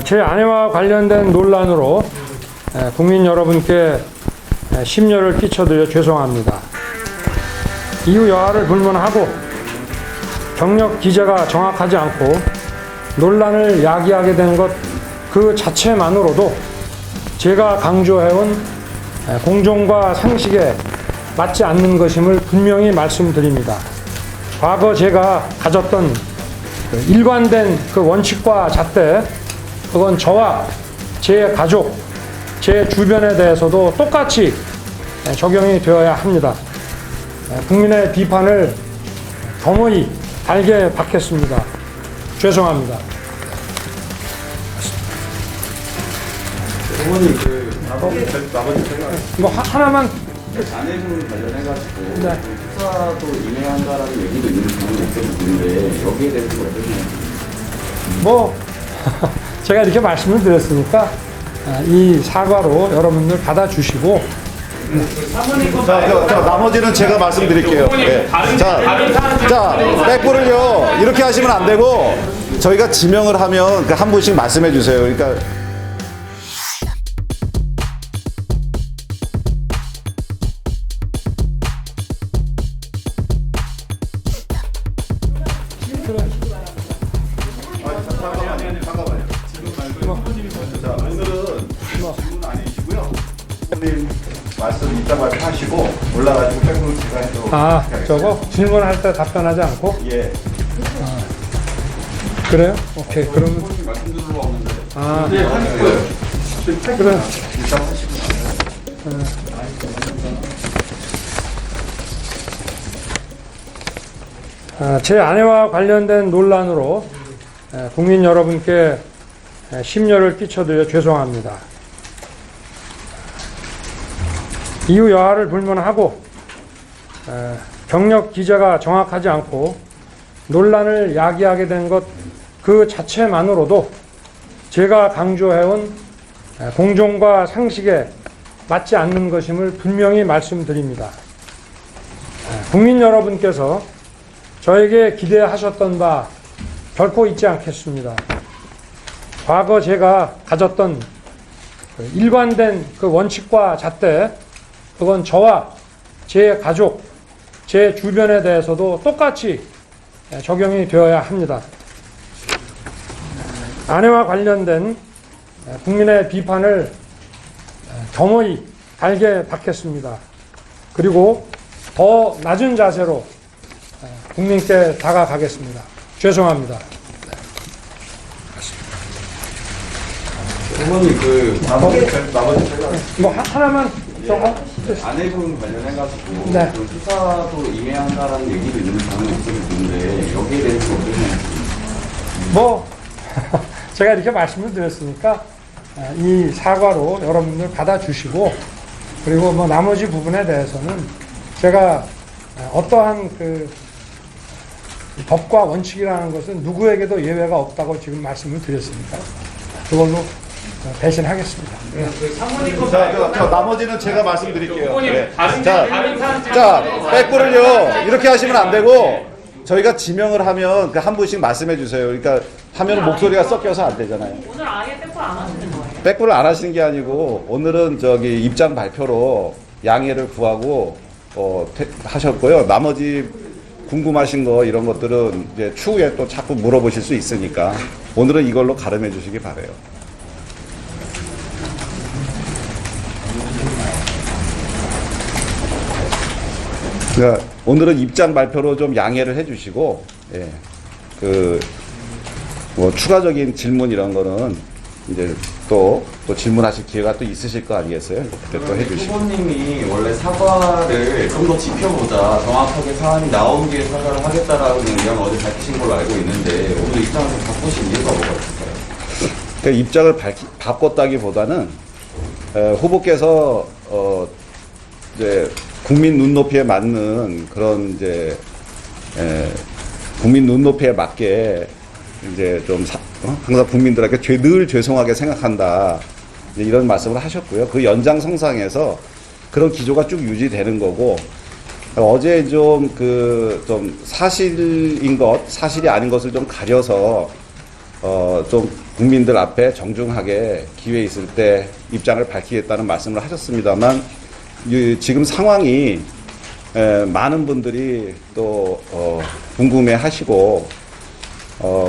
제 아내와 관련된 논란으로 국민 여러분께 심려를 끼쳐드려 죄송합니다. 이후 여하를 불문하고 경력 기재가 정확하지 않고 논란을 야기하게 된 것 그 자체만으로도 제가 강조해온 공정과 상식에 맞지 않는 것임을 분명히 말씀드립니다. 과거 제가 가졌던 일관된 그 원칙과 잣대, 그건 저와 제 가족, 제 주변에 대해서도 똑같이 적용이 되어야 합니다. 국민의 비판을 겸허히 달게 받겠습니다. 죄송합니다. 어머니 나머지 제가 하나만. 아내분 관련해가지고 네. 수사도 임해한다라는 얘기도 있는 경우도 있는데 여기에 대해서 어떠세요? 제가 이렇게 말씀을 드렸으니까 이 사과로 여러분들 받아주시고. 자, 나머지는 제가 말씀드릴게요. 네. 자, 백불을요 이렇게 하시면 안 되고 저희가 지명을 하면 한 분씩 말씀해 주세요. 그러니까. 말씀 이따가 하시고 올라가지고 백분 제가 해도 저거 질문할 때 답변하지 않고? 예. 그래요? 오케이. 그러면 말씀드릴 거 없는데 그래. 제 아내와 관련된 논란으로 국민 여러분께 심려를 끼쳐드려 죄송합니다. 이후 여하를 불문하고 경력 기재가 정확하지 않고 논란을 야기하게 된 것 그 자체만으로도 제가 강조해온 공정과 상식에 맞지 않는 것임을 분명히 말씀드립니다. 국민 여러분께서 저에게 기대하셨던 바 결코 잊지 않겠습니다. 과거 제가 가졌던 일관된 그 원칙과 잣대, 그건 저와 제 가족, 제 주변에 대해서도 똑같이 적용이 되어야 합니다. 아내와 관련된 국민의 비판을 겸허히 달게 받겠습니다. 그리고 더 낮은 자세로 국민께 다가가겠습니다. 죄송합니다. 어머니 나머지 제가 하나만 저거. 아내분 관련해가지고 네. 수사도 임해한다라는 얘기도 있는 경우도 있는데 여기에 대해서 어떠세요? 제가 이렇게 말씀을 드렸으니까 이 사과로 여러분들 받아주시고, 그리고 나머지 부분에 대해서는 제가 어떠한 그 법과 원칙이라는 것은 누구에게도 예외가 없다고 지금 말씀을 드렸으니까 그걸로 배신하겠습니다. 자, 나머지는 제가 말씀드릴게요. 네. 자, 백불을요 이렇게 하시면 안 되고 저희가 지명을 하면 한 분씩 말씀해 주세요. 그러니까 하면 목소리가 섞여서 안 되잖아요. 오늘 아예 백불 안 하시는 거예요? 백불을 안 하시는 게 아니고 오늘은 입장 발표로 양해를 구하고 하셨고요. 나머지 궁금하신 거 이런 것들은 이제 추후에 또 자꾸 물어보실 수 있으니까 오늘은 이걸로 가름해 주시기 바라요. 그러니까 오늘은 입장 발표로 좀 양해를 해주시고, 예, 추가적인 질문 이런 거는 이제 또 질문하실 기회가 또 있으실 거 아니겠어요? 그때 또 해주시고. 후보님이 원래 사과를 좀 더 지켜보자, 정확하게 사안이 나온 뒤에 사과를 하겠다라는 의견을 어제 밝히신 걸로 알고 있는데 오늘 입장을 좀 바꾸신 이유가 뭐가 있을까요? 그러니까 입장을 바꿨다기보다는 후보께서 이제 국민 눈높이에 맞는 그런 이제 국민 눈높이에 맞게 이제 좀 항상 국민들에게 늘 죄송하게 생각한다 이런 말씀을 하셨고요. 그 연장선상에서 그런 기조가 쭉 유지되는 거고, 어제 좀 사실인 것, 사실이 아닌 것을 좀 가려서 좀 국민들 앞에 정중하게 기회 있을 때 입장을 밝히겠다는 말씀을 하셨습니다만 지금 상황이 많은 분들이 또 궁금해 하시고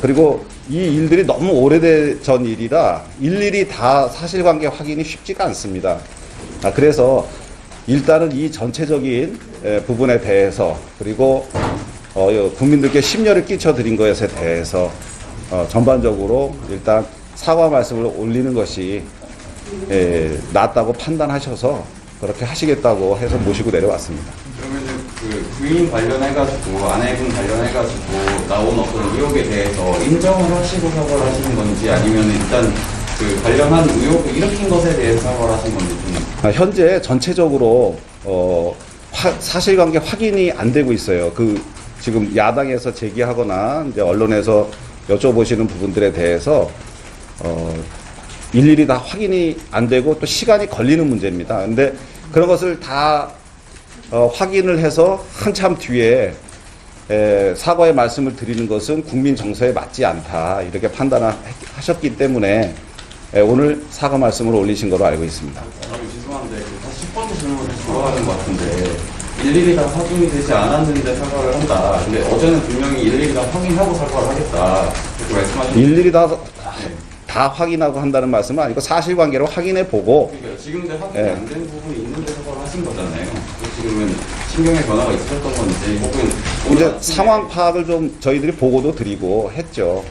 그리고 이 일들이 너무 오래전 일이라 일일이 다 사실관계 확인이 쉽지가 않습니다. 그래서 일단은 이 전체적인 부분에 대해서 그리고 국민들께 심려를 끼쳐드린 것에 대해서 전반적으로 일단 사과 말씀을 올리는 것이 낫다고 판단하셔서 그렇게 하시겠다고 해서 모시고 내려왔습니다. 그러면 그 부인 관련해가지고 아내분 관련해가지고 나온 어떤 의혹에 대해서 인정을 하시고 사과를 하시는 건지 아니면 일단 그 관련한 의혹을 일으킨 것에 대해서 사과를 하신 건지 좀. 현재 전체적으로 사실관계 확인이 안 되고 있어요. 지금 야당에서 제기하거나 이제 언론에서 여쭤보시는 부분들에 대해서 일일이 다 확인이 안 되고 또 시간이 걸리는 문제입니다. 근데 그런 것을 다 확인을 해서 한참 뒤에 사과의 말씀을 드리는 것은 국민 정서에 맞지 않다 이렇게 판단하셨기 때문에 오늘 사과 말씀을 올리신 걸로 알고 있습니다. 죄송한데 다시 10번째 질문으로 돌아가는 것 같은데 일일이 다 확인이 되지 않았는데 사과를 한다. 근데 어제는 분명히 일일이 다 확인하고 사과를 하겠다 이렇게 말씀하셨는데 일일이 다 확인하고 한다는 말씀은 아니고 사실관계로 확인해 보고 그러니까 지금도 확인이 안 된 부분이 있는데 사과를 하신 거잖아요. 지금은 신경의 변화가 있었던 건지 혹은 이제 상황 파악을 좀 저희들이 보고도 드리고 했죠.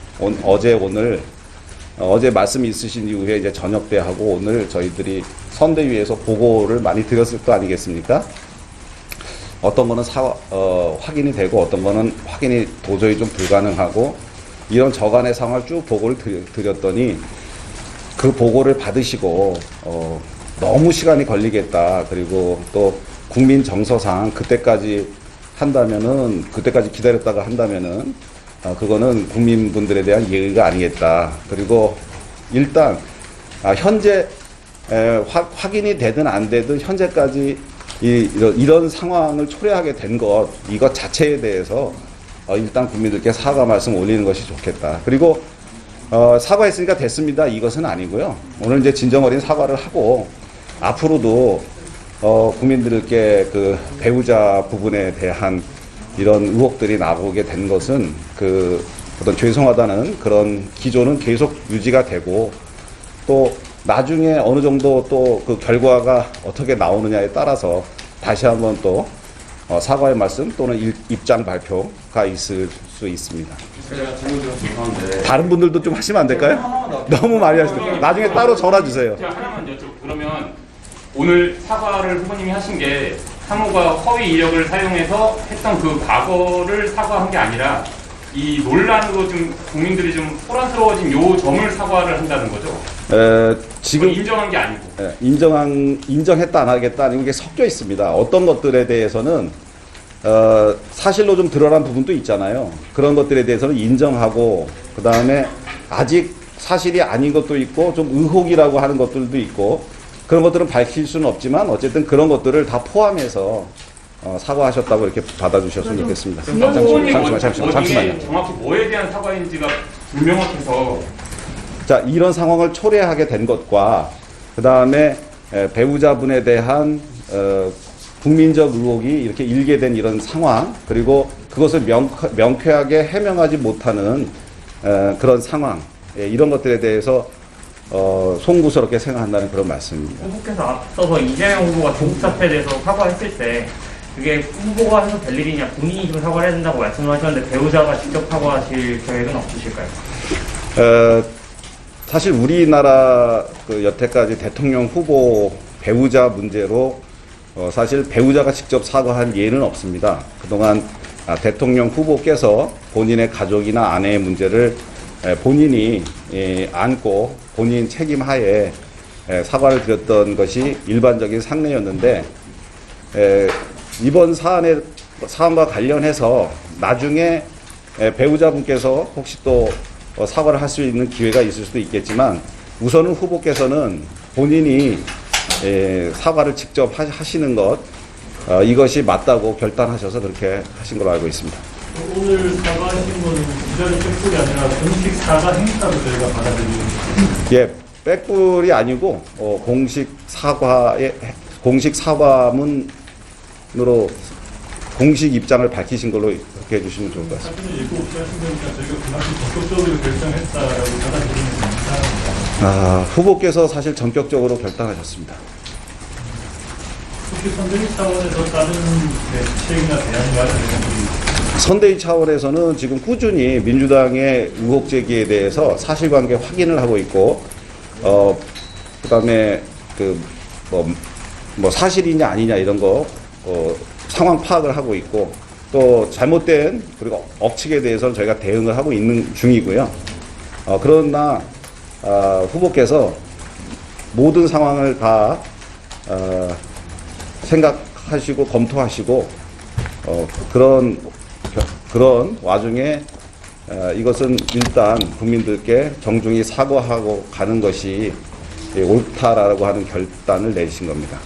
어제 말씀이 있으신 이후에 이제 저녁 때 하고 오늘 저희들이 선대위에서 보고를 많이 드렸을 거 아니겠습니까? 어떤 거는 확인이 되고 어떤 거는 확인이 도저히 좀 불가능하고 이런 저간의 상황을 쭉 보고를 드렸더니 그 보고를 받으시고 너무 시간이 걸리겠다. 그리고 또 국민 정서상 그때까지 기다렸다가 한다면은 그거는 국민분들에 대한 예의가 아니겠다. 그리고 일단 현재 확인이 되든 안 되든 현재까지 이런 상황을 초래하게 된 이것 자체에 대해서 일단 국민들께 사과 말씀 올리는 것이 좋겠다. 그리고 사과했으니까 됐습니다. 이것은 아니고요. 오늘 이제 진정 어린 사과를 하고 앞으로도 국민들께 그 배우자 부분에 대한 이런 의혹들이 나오게 된 것은 어떤 죄송하다는 그런 기조는 계속 유지가 되고 또 나중에 어느 정도 또 그 결과가 어떻게 나오느냐에 따라서 다시 한번 또 사과의 말씀 또는 입장 발표가 있을 수 있습니다. 제가 질문 드려서 죄송한데 다른 분들도 좀 하시면 안 될까요? 너무 많이 하시네요. 나중에 따로 전화 주세요. 제가 하나만 여쭤. 그러면 오늘 사과를 후보님이 하신 게 사모가 허위 이력을 사용해서 했던 그 과거를 사과한 게 아니라 이 논란으로 좀 국민들이 좀 소란스러워진 요 점을 사과를 한다는 거죠? 지금 인정한 게 아니고. 인정했다 안 하겠다 아니고 이게 섞여 있습니다. 어떤 것들에 대해서는 사실로 좀 드러난 부분도 있잖아요. 그런 것들에 대해서는 인정하고 그 다음에 아직 사실이 아닌 것도 있고 좀 의혹이라고 하는 것들도 있고 그런 것들은 밝힐 수는 없지만 어쨌든 그런 것들을 다 포함해서 사과하셨다고 이렇게 받아주셨으면 좋겠습니다. 잠시만요. 정확히 뭐에 대한 사과인지가 불명확해서. 자, 이런 상황을 초래하게 된 것과 그 다음에 배우자분에 대한 국민적 의혹이 이렇게 일게 된 이런 상황 그리고 그것을 명쾌하게 해명하지 못하는 그런 상황 이런 것들에 대해서 송구스럽게 생각한다는 그런 말씀입니다. 후보께서 앞서서 이재명 후보가 조국 사태에 대해서 사과했을 때 그게 후보가 해서 될 일이냐 본인이 좀 사과를 해야 된다고 말씀을 하셨는데 배우자가 직접 사과하실 계획은 없으실까요? 사실 우리나라 여태까지 대통령 후보 배우자 문제로 사실 배우자가 직접 사과한 예는 없습니다. 그동안 대통령 후보께서 본인의 가족이나 아내의 문제를 본인이 안고 본인 책임하에 사과를 드렸던 것이 일반적인 상례였는데 이번 사안과 관련해서 나중에 배우자분께서 혹시 또 사과를 할 수 있는 기회가 있을 수도 있겠지만 우선은 후보께서는 본인이 사과를 직접 하시는 것 이것이 맞다고 결단하셔서 그렇게 하신 걸로 알고 있습니다. 오늘 사과하신 거는 부자리 백불이 아니라 공식 사과 행사로 저희가 받아들이는 거죠. 예, 백불이 아니고 공식 사과문으로 공식 입장을 밝히신 걸로 그렇게 해주시면 좋을 것 같습니다. 사진을 읽고 오시는 거니까 저희가 그만큼 적극적으로 결정했다라고 받아들이는 겁니다. 후보께서 사실 전격적으로 결단하셨습니다. 혹시 선대위 차원에서 다른 대책이나 대안이 마련되는 게 선대위 차원에서는 지금 꾸준히 민주당의 의혹 제기에 대해서 사실관계 확인을 하고 있고, 그다음에 사실이냐 아니냐 이런 거 상황 파악을 하고 있고, 또 잘못된 그리고 억측에 대해서는 저희가 대응을 하고 있는 중이고요. 그러나 후보께서 모든 상황을 다 생각하시고 검토하시고 그런 와중에 이것은 일단 국민들께 정중히 사과하고 가는 것이 옳다라고 하는 결단을 내신 겁니다.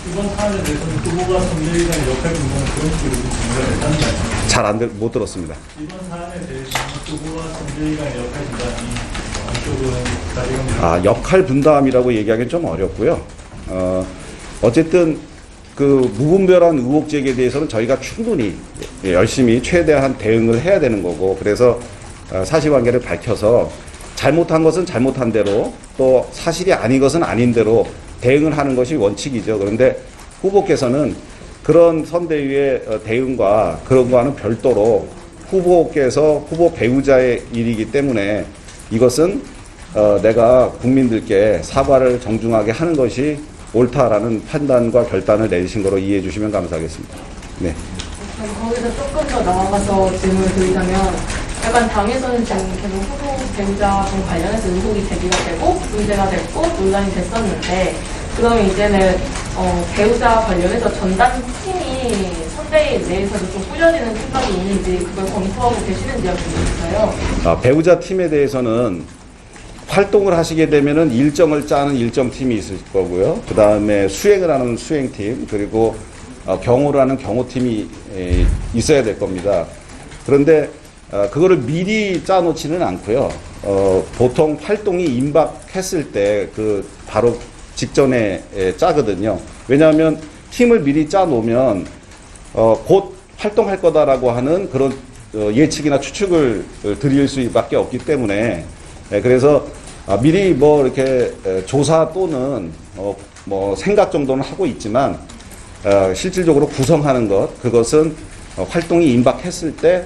이번 사안에 대해서는 후보가 선대위관의 역할 분담을 그런 식으로 정리를 했다는 말씀이죠. 잘 못 들었습니다. 이번 사안에 대해서는 후보와 선대위관의 역할 분담이 한쪽은 자리가 역할 분담이라고 얘기하기는 좀 어렵고요. 어쨌든 그 무분별한 의혹 제기에 대해서는 저희가 충분히 열심히 최대한 대응을 해야 되는 거고, 그래서 사실관계를 밝혀서 잘못한 것은 잘못한 대로, 또 사실이 아닌 것은 아닌 대로 대응을 하는 것이 원칙이죠. 그런데 후보께서는 그런 선대위의 대응과 그런 거와는 별도로 후보께서 후보 배우자의 일이기 때문에 이것은 내가 국민들께 사과를 정중하게 하는 것이 옳다라는 판단과 결단을 내리신 거로 이해해 주시면 감사하겠습니다. 네. 거기서 조금 더 나아가서 질문을 드리자면, 약간 당에서는 지금 계속 후보 배우자분 관련해서 의혹이 제기가 되고 문제가 됐고 논란이 됐었는데, 그러면 이제는 배우자 관련해서 전담팀이 선대위 내에서도 좀 꾸려지는 생각이 있는지 그걸 검토하고 계시는지 여쭤보겠어요. 배우자 팀에 대해서는 활동을 하시게 되면은 일정을 짜는 일정팀이 있을 거고요. 그 다음에 수행을 하는 수행팀, 그리고 경호를 하는 경호팀이 있어야 될 겁니다. 그런데 그거를 미리 짜놓지는 않고요. 보통 활동이 임박했을 때 바로 직전에 짜거든요. 왜냐하면 팀을 미리 짜놓으면 곧 활동할 거다라고 하는 그런 예측이나 추측을 드릴 수밖에 없기 때문에, 그래서 미리 이렇게 조사 또는 생각 정도는 하고 있지만, 실질적으로 구성하는 그것은 활동이 임박했을 때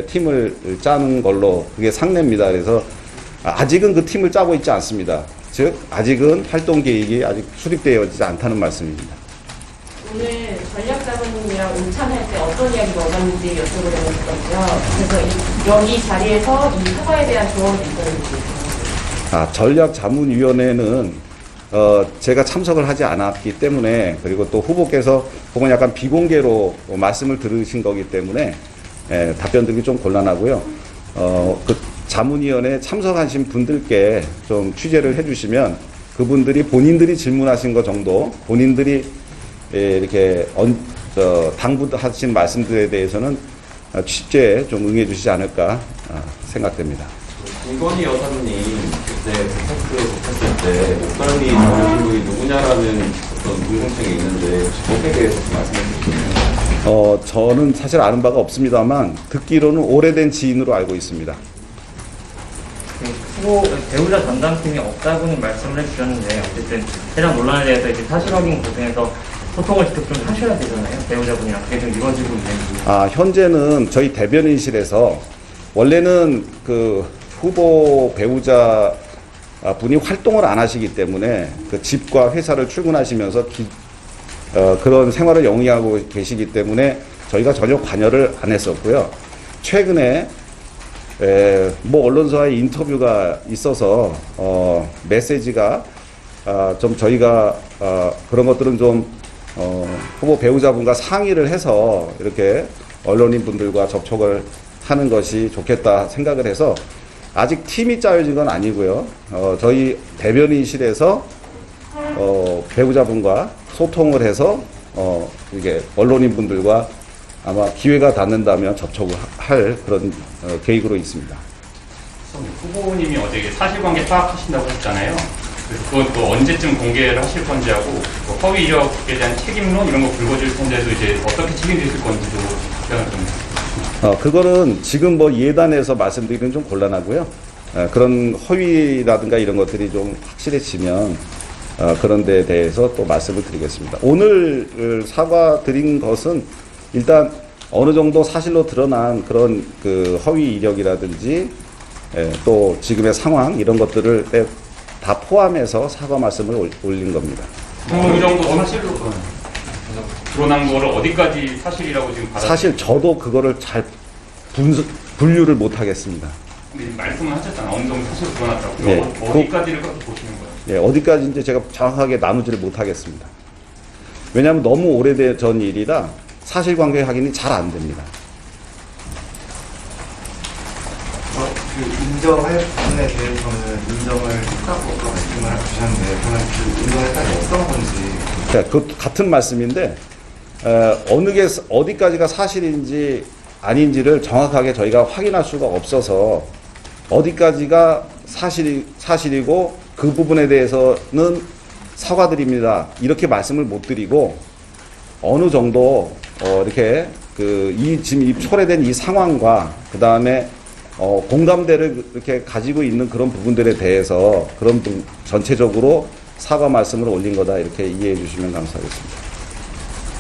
팀을 짜는 걸로 그게 상례입니다. 그래서 아직은 그 팀을 짜고 있지 않습니다. 즉 아직은 활동 계획이 아직 수립되어지지 않다는 말씀입니다. 오늘 전략자문이랑 온찬할 때 어떤 이야기가 오갔는지 여쭤보려고 했거든요. 그래서 여기 자리에서 이 사과에 대한 조언이 있었는지. 전략자문위원회는 제가 참석을 하지 않았기 때문에, 그리고 또 후보께서 그건 약간 비공개로 말씀을 들으신 거기 때문에 답변 드리기 좀 곤란하고요. 그 자문위원회에 참석하신 분들께 좀 취재를 해주시면 그분들이 본인들이 질문하신 것 정도, 본인들이 이렇게 당부하신 말씀들에 대해서는 취재에 좀 응해 주시지 않을까 생각됩니다. 김건희 여사님 그때 팩트 접했을 때 목덜미 잡으신 분이 누구냐라는 어떤 궁금증이 있는데 거기에 대해서 좀 말씀해 주시면. 저는 사실 아는 바가 없습니다만 듣기로는 오래된 지인으로 알고 있습니다. 후보 배우자 전담팀이 없다고는 말씀을 해주셨는데, 어쨌든 해당 논란에 대해서 이제 사실 확인 과정에서 소통을 직접 좀 하셔야 되잖아요. 배우자분이랑 그게 좀 이루어지고 있는지. 현재는 저희 대변인실에서 원래는 그 후보 배우자 분이 활동을 안 하시기 때문에 그 집과 회사를 출근하시면서 그런 생활을 영위하고 계시기 때문에 저희가 전혀 관여를 안 했었고요. 최근에 언론사의 인터뷰가 있어서 메시지가 좀 저희가 그런 것들은 좀 후보 배우자분과 상의를 해서 이렇게 언론인 분들과 접촉을 하는 것이 좋겠다 생각을 해서 아직 팀이 짜여진 건 아니고요. 저희 대변인실에서 배우자분과 소통을 해서 이게 언론인 분들과 아마 기회가 닿는다면 접촉을 할 그런 계획으로 있습니다. 후보님이 어제 사실관계 파악하신다고 했잖아요. 그래서 그건 또 언제쯤 공개를 하실 건지 하고 또 허위 이력에 대한 책임론 이런 거 불거질 텐데도 이제 어떻게 책임지실 건지도 답변을 좀. 그거는 지금 뭐 예단해서 말씀드리기는 좀 곤란하고요. 그런 허위라든가 이런 것들이 좀 확실해지면 그런 데에 대해서 또 말씀을 드리겠습니다. 오늘 사과드린 것은 일단 어느 정도 사실로 드러난 그런 그 허위 이력이라든지 또 지금의 상황 이런 것들을 다 포함해서 사과 말씀을 올린 겁니다. 어느 정도 사실로 드러난 거를 어디까지 사실이라고 지금 받아? 사실 저도 그거를 잘 분류를 못 하겠습니다. 근데 말씀은 하셨잖아요. 어느 정도 사실로 드러났다고. 네. 어디까지를 그렇게 보시는 거예요? 예, 어디까지인지 제가 정확하게 나누지를 못하겠습니다. 왜냐하면 너무 오래전 일이라 사실관계 확인이 잘 안 됩니다. 그 인정할 부분에 대해서는 인정을 했다고 말씀을 주셨는데 그러면 그 인정했다는 게 어떤 건지 자, 그 같은 말씀인데 어느 게 어디까지가 사실인지 아닌지를 정확하게 저희가 확인할 수가 없어서 어디까지가 사실이고 그 부분에 대해서는 사과드립니다. 이렇게 말씀을 못 드리고 어느 정도 이렇게 지금 이 초래된 이 상황과 그 다음에 공감대를 이렇게 가지고 있는 그런 부분들에 대해서 전체적으로 사과 말씀을 올린 거다 이렇게 이해해 주시면 감사하겠습니다.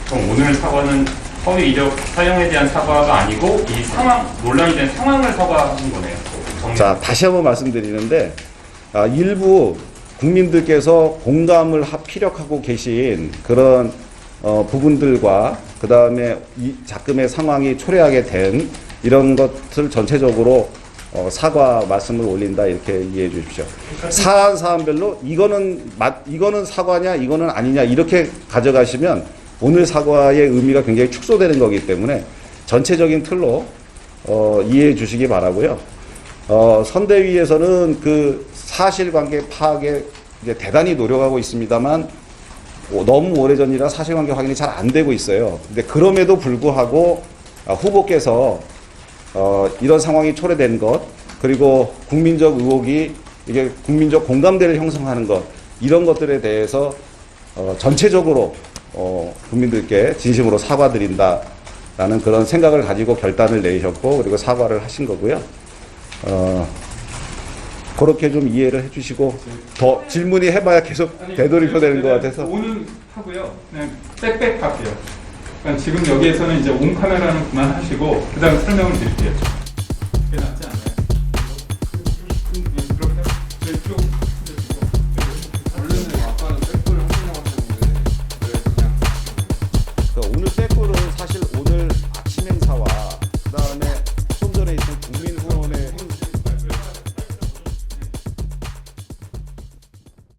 그럼 오늘 사과는 허위 이력 사용에 대한 사과가 아니고 이 상황, 논란이 된 상황을 사과하신 거네요. 자, 다시 한번 말씀드리는데 일부 국민들께서 공감을 피력하고 계신 그런 부분들과 그 다음에 이 작금의 상황이 초래하게 된 이런 것을 전체적으로 사과 말씀을 올린다 이렇게 이해해 주십시오. 사안별로 이거는 사과냐 이거는 아니냐 이렇게 가져가시면 오늘 사과의 의미가 굉장히 축소되는 거기 때문에 전체적인 틀로 이해해 주시기 바라고요. 선대위에서는 그 사실관계 파악에 이제 대단히 노력하고 있습니다만 너무 오래전이라 사실관계 확인이 잘 안 되고 있어요. 근데 그럼에도 불구하고 후보께서 이런 상황이 초래된 것 그리고 국민적 의혹이 이게 국민적 공감대를 형성하는 것 이런 것들에 대해서 전체적으로 국민들께 진심으로 사과드린다라는 그런 생각을 가지고 결단을 내셨고 그리고 사과를 하신 거고요. 그렇게 좀 이해를 해주시고 더 질문이 해봐야 계속 되돌이표 되는 것 같아서 오늘 하고요. 그냥 빽빽 할게요. 그러니까 지금 여기에서는 이제 온 카메라는 그만하시고 그다음 설명을 드릴게요.